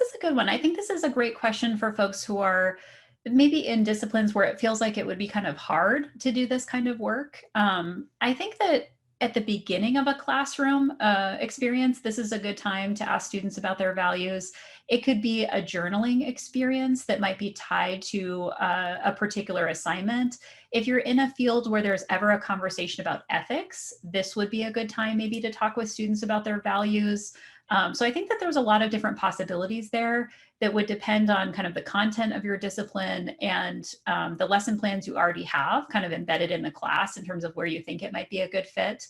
is a good one. I think this is a great question for folks who are maybe in disciplines where it feels like it would be kind of hard to do this kind of work. I think that at the beginning of a classroom experience, this is a good time to ask students about their values. It could be a journaling experience that might be tied to a particular assignment. If you're in a field where there's ever a conversation about ethics, this would be a good time maybe to talk with students about their values. So I think that there's a lot of different possibilities there that would depend on kind of the content of your discipline and the lesson plans you already have kind of embedded in the class in terms of where you think it might be a good fit.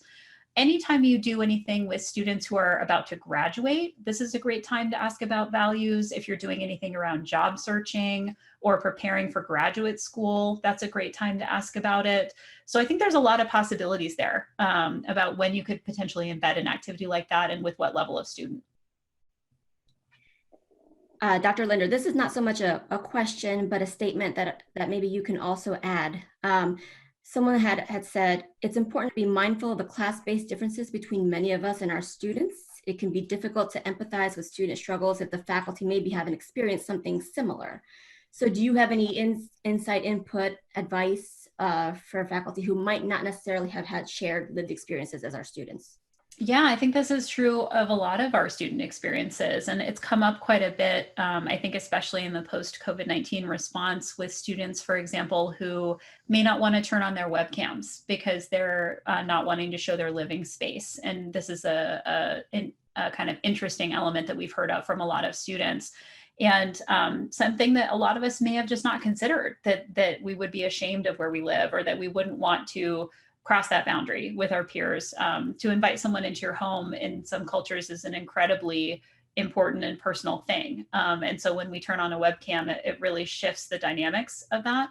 Anytime you do anything with students who are about to graduate, this is a great time to ask about values. If you're doing anything around job searching or preparing for graduate school, that's a great time to ask about it. So I think there's a lot of possibilities there about when you could potentially embed an activity like that and with what level of student. Dr. Linder, this is not so much a question, but a statement that maybe you can also add. Someone had said, it's important to be mindful of the class-based differences between many of us and our students. It can be difficult to empathize with student struggles if the faculty maybe haven't experienced something similar. So do you have any insight, input, advice for faculty who might not necessarily have had shared lived experiences as our students? Yeah, I think this is true of a lot of our student experiences, and it's come up quite a bit, I think, especially in the post-COVID-19 response with students, for example, who may not want to turn on their webcams because they're not wanting to show their living space. And this is a kind of interesting element that we've heard of from a lot of students. And something that a lot of us may have just not considered, that we would be ashamed of where we live or that we wouldn't want to cross that boundary with our peers. To invite someone into your home in some cultures is an incredibly important and personal thing. And so when we turn on a webcam, it really shifts the dynamics of that.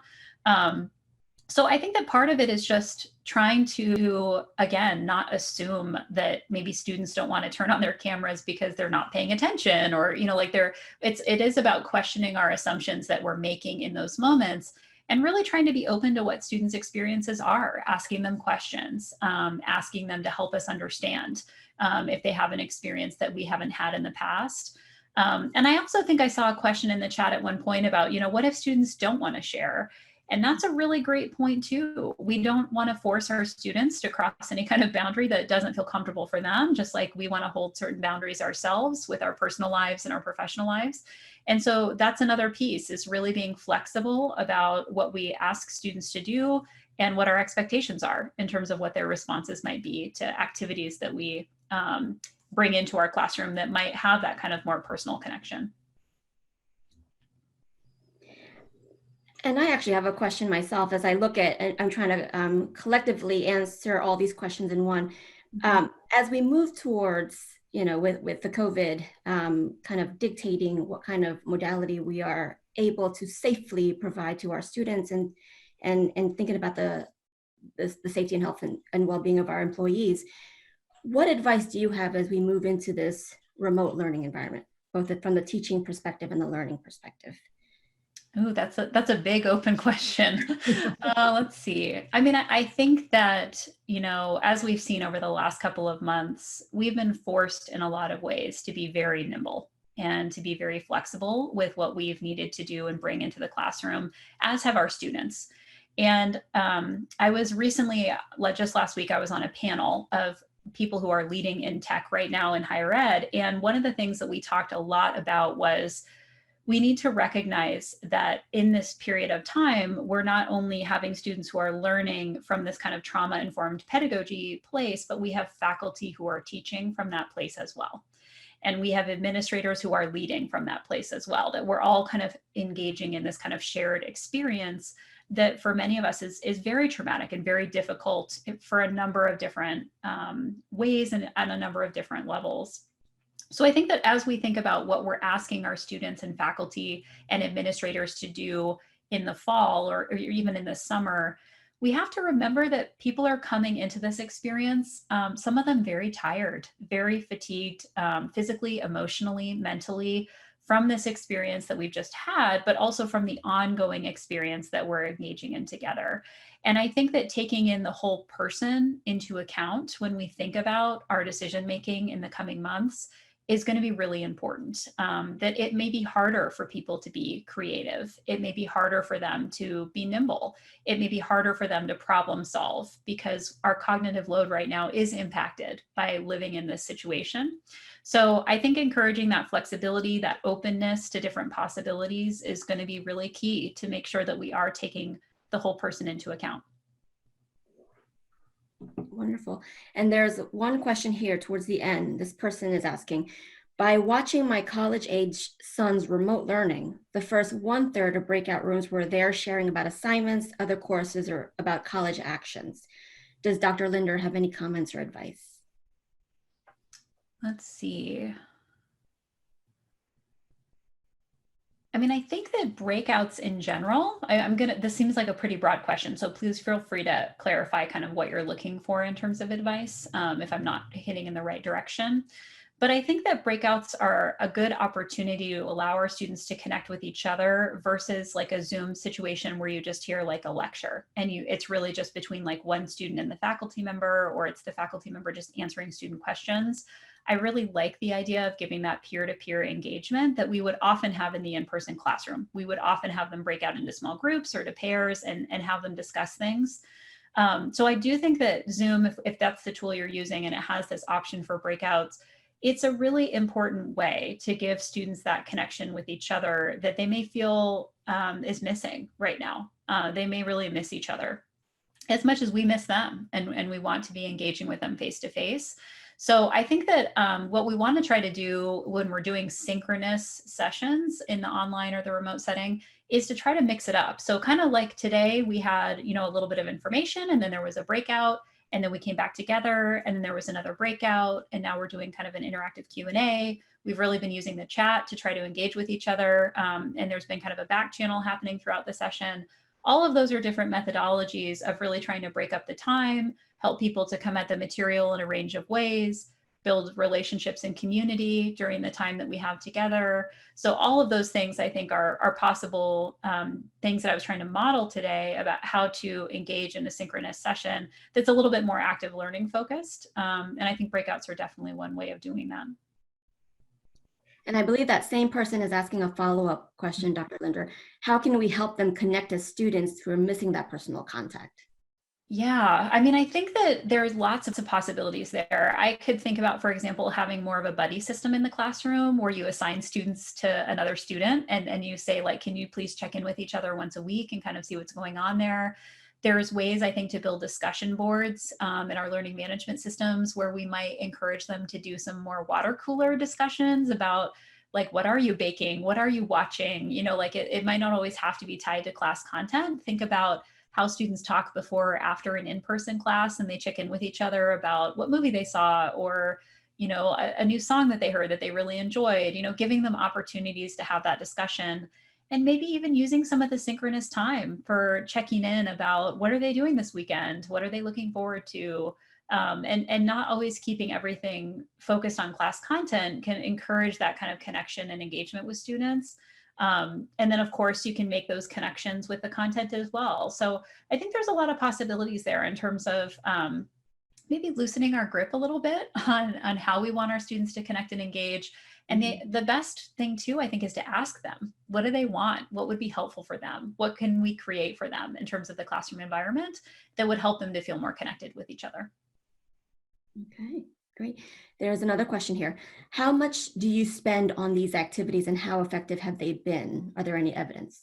So I think that part of it is just trying to, again, not assume that maybe students don't want to turn on their cameras because they're not paying attention or, it is about questioning our assumptions that we're making in those moments and really trying to be open to what students' experiences are, asking them questions, asking them to help us understand if they have an experience that we haven't had in the past. And I also think I saw a question in the chat at one point about, what if students don't want to share? And that's a really great point too. We don't want to force our students to cross any kind of boundary that doesn't feel comfortable for them, just like we want to hold certain boundaries ourselves with our personal lives and our professional lives. And so that's another piece, is really being flexible about what we ask students to do and what our expectations are in terms of what their responses might be to activities that we bring into our classroom that might have that kind of more personal connection. And I actually have a question myself as I look at, and I'm trying to collectively answer all these questions in one. As we move towards, with the COVID kind of dictating what kind of modality we are able to safely provide to our students and thinking about the safety and health and well-being of our employees, what advice do you have as we move into this remote learning environment, both from the teaching perspective and the learning perspective? Oh, that's a big open question. Let's see. I mean, I think that, as we've seen over the last couple of months, we've been forced in a lot of ways to be very nimble and to be very flexible with what we've needed to do and bring into the classroom, as have our students. And I was recently, just last week, I was on a panel of people who are leading in tech right now in higher ed. And one of the things that we talked a lot about was we need to recognize that in this period of time, we're not only having students who are learning from this kind of trauma-informed pedagogy place, but we have faculty who are teaching from that place as well. And we have administrators who are leading from that place as well, that we're all kind of engaging in this kind of shared experience that for many of us is very traumatic and very difficult for a number of different ways and at a number of different levels. So I think that as we think about what we're asking our students and faculty and administrators to do in the fall or even in the summer, we have to remember that people are coming into this experience, some of them very tired, very fatigued, physically, emotionally, mentally, from this experience that we've just had, but also from the ongoing experience that we're engaging in together. And I think that taking in the whole person into account when we think about our decision-making in the coming months is going to be really important. That it may be harder for people to be creative. It may be harder for them to be nimble. It may be harder for them to problem solve because our cognitive load right now is impacted by living in this situation. So I think encouraging that flexibility, that openness to different possibilities is going to be really key to make sure that we are taking the whole person into account. Wonderful. And there's one question here towards the end. This person is asking, by watching my college-age son's remote learning, the first 1/3 of breakout rooms were there sharing about assignments, other courses, or about college actions. Does Dr. Linder have any comments or advice? Let's see. I mean, I think that breakouts in general, this seems like a pretty broad question, so please feel free to clarify kind of what you're looking for in terms of advice, if I'm not hitting in the right direction. But I think that breakouts are a good opportunity to allow our students to connect with each other versus like a Zoom situation where you just hear like a lecture and it's really just between like one student and the faculty member, or it's the faculty member just answering student questions. I really like the idea of giving that peer-to-peer engagement that we would often have in the in-person classroom. We would often have them break out into small groups or to pairs and have them discuss things. So I do think that Zoom, if that's the tool you're using and it has this option for breakouts, it's a really important way to give students that connection with each other that they may feel is missing right now. They may really miss each other as much as we miss them, and we want to be engaging with them face to face. So I think that what we want to try to do when we're doing synchronous sessions in the online or the remote setting is to try to mix it up. So kind of like today we had, you know, a little bit of information and then there was a breakout and then we came back together and then there was another breakout and now we're doing kind of an interactive Q&A. We've really been using the chat to try to engage with each other. And there's been kind of a back channel happening throughout the session. All of those are different methodologies of really trying to break up the time, help people to come at the material in a range of ways, build relationships and community during the time that we have together. So all of those things I think are possible things that I was trying to model today about how to engage in a synchronous session that's a little bit more active learning focused. And I think breakouts are definitely one way of doing that. And I believe that same person is asking a follow-up question, Dr. Linder. How can we help them connect as students who are missing that personal contact? Yeah, I mean, I think that there's lots of possibilities there. I could think about, for example, having more of a buddy system in the classroom where you assign students to another student and you say, like, can you please check in with each other once a week and kind of see what's going on there. There's ways, I think, to build discussion boards in our learning management systems where we might encourage them to do some more water cooler discussions about, like, what are you baking? What are you watching? You know, like it might not always have to be tied to class content. Think about how students talk before or after an in-person class and they check in with each other about what movie they saw or, you know, a new song that they heard that they really enjoyed, you know, giving them opportunities to have that discussion. And maybe even using some of the synchronous time for checking in about what are they doing this weekend? What are they looking forward to? And not always keeping everything focused on class content can encourage that kind of connection and engagement with students. And then of course you can make those connections with the content as well. So I think there's a lot of possibilities there in terms of maybe loosening our grip a little bit on how we want our students to connect and engage. And the best thing too, I think, is to ask them, what do they want? What would be helpful for them? What can we create for them in terms of the classroom environment that would help them to feel more connected with each other? Okay, Great. There's another question here. How much do you spend on these activities and how effective have they been? Are there any evidence?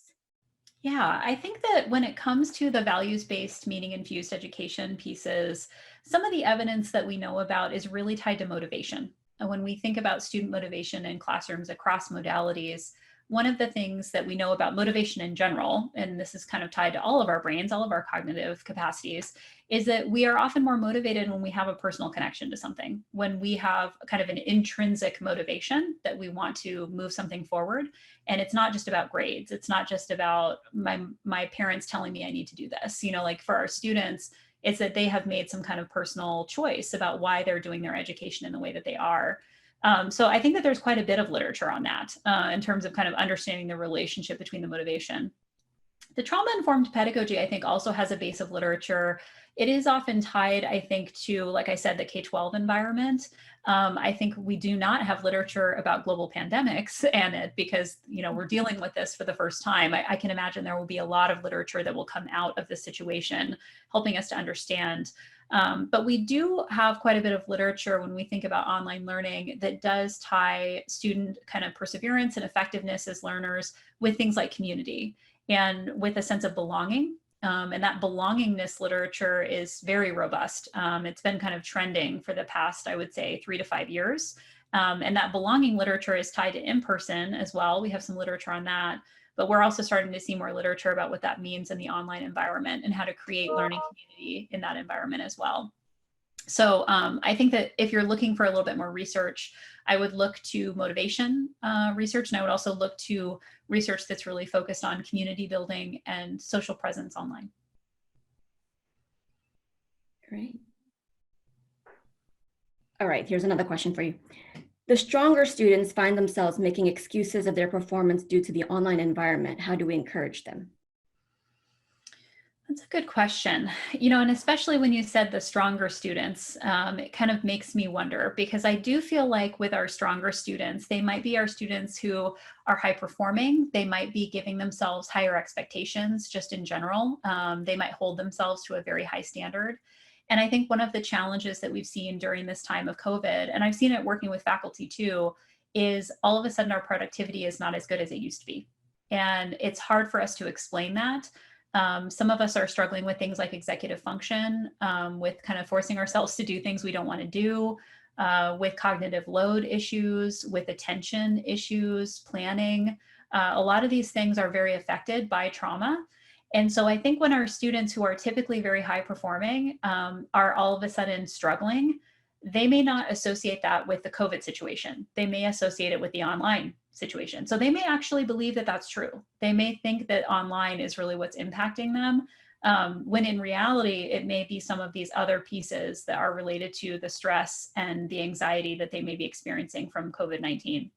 Yeah, I think that when it comes to the values-based, meaning-infused education pieces, some of the evidence that we know about is really tied to motivation. And when we think about student motivation in classrooms across modalities, one of the things that we know about motivation in general, and this is kind of tied to all of our brains, all of our cognitive capacities, is that we are often more motivated when we have a personal connection to something, when we have kind of an intrinsic motivation that we want to move something forward. And it's not just about grades. It's not just about my parents telling me I need to do this. You know, like for our students, it's that they have made some kind of personal choice about why they're doing their education in the way that they are. So I think that there's quite a bit of literature on that in terms of kind of understanding the relationship between the motivation. The trauma-informed pedagogy, I think, also has a base of literature. It is often tied, I think, to, like I said, the K-12 environment. I think we do not have literature about global pandemics and it because, you know, we're dealing with this for the first time. I can imagine there will be a lot of literature that will come out of this situation, helping us to understand. But we do have quite a bit of literature when we think about online learning that does tie student kind of perseverance and effectiveness as learners with things like community and with a sense of belonging. And that belongingness literature is very robust. It's been kind of trending for the past, I would say, 3 to 5 years. And that belonging literature is tied to in-person as well. We have some literature on that, but we're also starting to see more literature about what that means in the online environment and how to create learning community in that environment as well. So I think that if you're looking for a little bit more research, I would look to motivation research, and I would also look to research that's really focused on community building and social presence online. Great. All right, here's another question for you. The stronger students find themselves making excuses of their performance due to the online environment. How do we encourage them? That's a good question. You know, and especially when you said the stronger students, it kind of makes me wonder, because I do feel like with our stronger students, they might be our students who are high performing. They might be giving themselves higher expectations just in general. They might hold themselves to a very high standard. And I think one of the challenges that we've seen during this time of COVID, and I've seen it working with faculty too, is all of a sudden our productivity is not as good as it used to be. And it's hard for us to explain that. Some of us are struggling with things like executive function, with kind of forcing ourselves to do things we don't want to do, with cognitive load issues, with attention issues, planning. A lot of these things are very affected by trauma. And so I think when our students who are typically very high performing are all of a sudden struggling, they may not associate that with the COVID situation. They may associate it with the online situation. So they may actually believe that that's true. They may think that online is really what's impacting them, when in reality, it may be some of these other pieces that are related to the stress and the anxiety that they may be experiencing from COVID-19.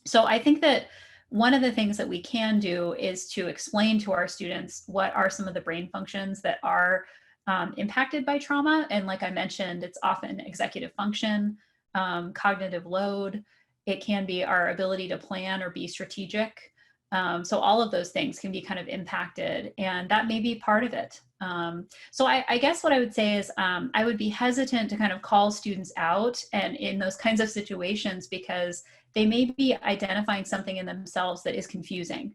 So I think that one of the things that we can do is to explain to our students what are some of the brain functions that are impacted by trauma. And like I mentioned, it's often executive function, cognitive load. It can be our ability to plan or be strategic. So all of those things can be kind of impacted, and that may be part of it. So I guess what I would say is I would be hesitant to kind of call students out and in those kinds of situations, because they may be identifying something in themselves that is confusing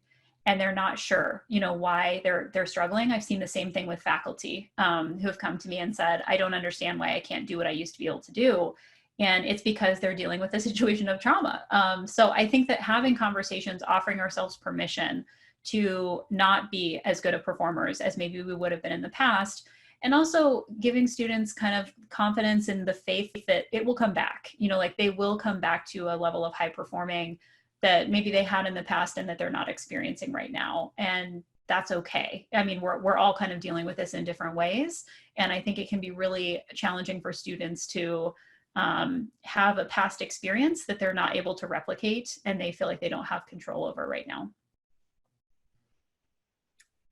and they're not sure, you know, why they're struggling. I've seen the same thing with faculty who have come to me and said, I don't understand why I can't do what I used to be able to do. And it's because they're dealing with a situation of trauma. So I think that having conversations, offering ourselves permission to not be as good of performers as maybe we would have been in the past, and also giving students kind of confidence in the faith that it will come back, you know, like they will come back to a level of high performing that maybe they had in the past and that they're not experiencing right now. And that's okay. I mean, we're all kind of dealing with this in different ways. And I think it can be really challenging for students to have a past experience that they're not able to replicate and they feel like they don't have control over right now.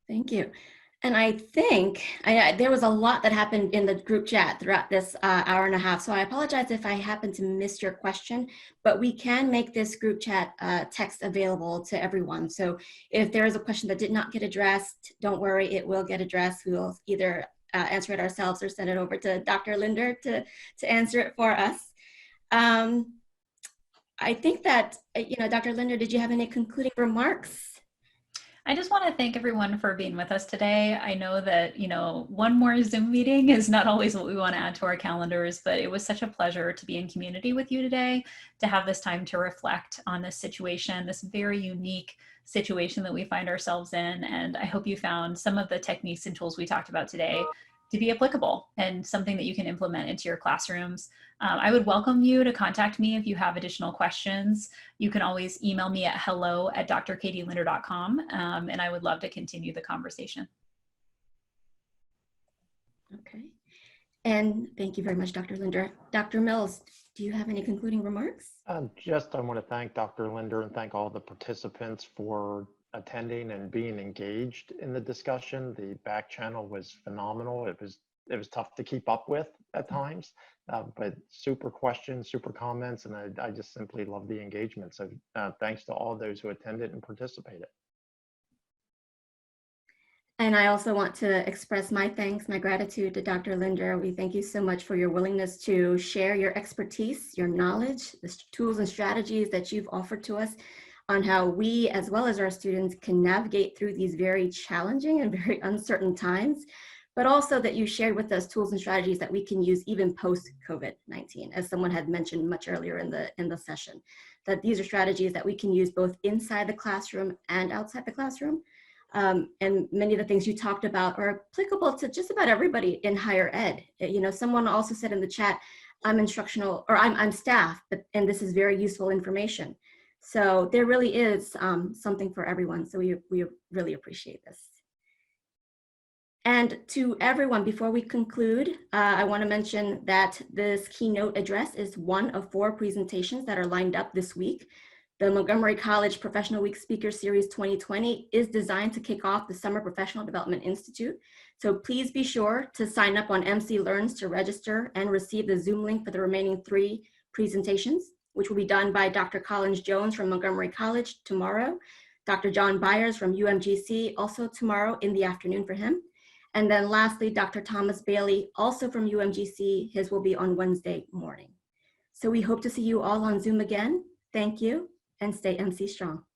Thank you. And I think there was a lot that happened in the group chat throughout this hour and a half. So I apologize if I happen to miss your question, but we can make this group chat text available to everyone. So if there is a question that did not get addressed, don't worry, it will get addressed. We will either answer it ourselves or send it over to Dr. Linder to answer it for us. I think that, Dr. Linder, did you have any concluding remarks? I just want to thank everyone for being with us today. I know that, one more Zoom meeting is not always what we want to add to our calendars, but it was such a pleasure to be in community with you today, to have this time to reflect on this situation, this very unique situation that we find ourselves in. And I hope you found some of the techniques and tools we talked about today to be applicable and something that you can implement into your classrooms. I would welcome you to contact me if you have additional questions. You can always email me at hello@drkatielinder.com, and I would love to continue the conversation. Okay, and thank you very much, Dr. Linder. Dr. Mills, do you have any concluding remarks? I want to thank Dr. Linder and thank all the participants for attending and being engaged in the discussion. The back channel was phenomenal. It was tough to keep up with at times, but super questions, super comments, and I just simply love the engagement. So thanks to all those who attended and participated. And I also want to express my thanks, my gratitude to Dr. Linder. We thank you so much for your willingness to share your expertise, your knowledge, the tools and strategies that you've offered to us on how we, as well as our students, can navigate through these very challenging and very uncertain times, but also that you shared with us tools and strategies that we can use even post-COVID-19, as someone had mentioned much earlier in the session, that these are strategies that we can use both inside the classroom and outside the classroom. And many of the things you talked about are applicable to just about everybody in higher ed. Someone also said in the chat, I'm instructional, or I'm staff, and this is very useful information. So there really is something for everyone. So we really appreciate this. And to everyone, before we conclude, I want to mention that this keynote address is one of 4 presentations that are lined up this week. The Montgomery College Professional Week Speaker Series 2020 is designed to kick off the Summer Professional Development Institute. So please be sure to sign up on MC Learns to register and receive the Zoom link for the remaining 3 presentations, which will be done by Dr. Collins Jones from Montgomery College tomorrow, Dr. John Byers from UMGC also tomorrow in the afternoon for him. And then lastly, Dr. Thomas Bailey, also from UMGC, his will be on Wednesday morning. So we hope to see you all on Zoom again. Thank you, and stay MC strong.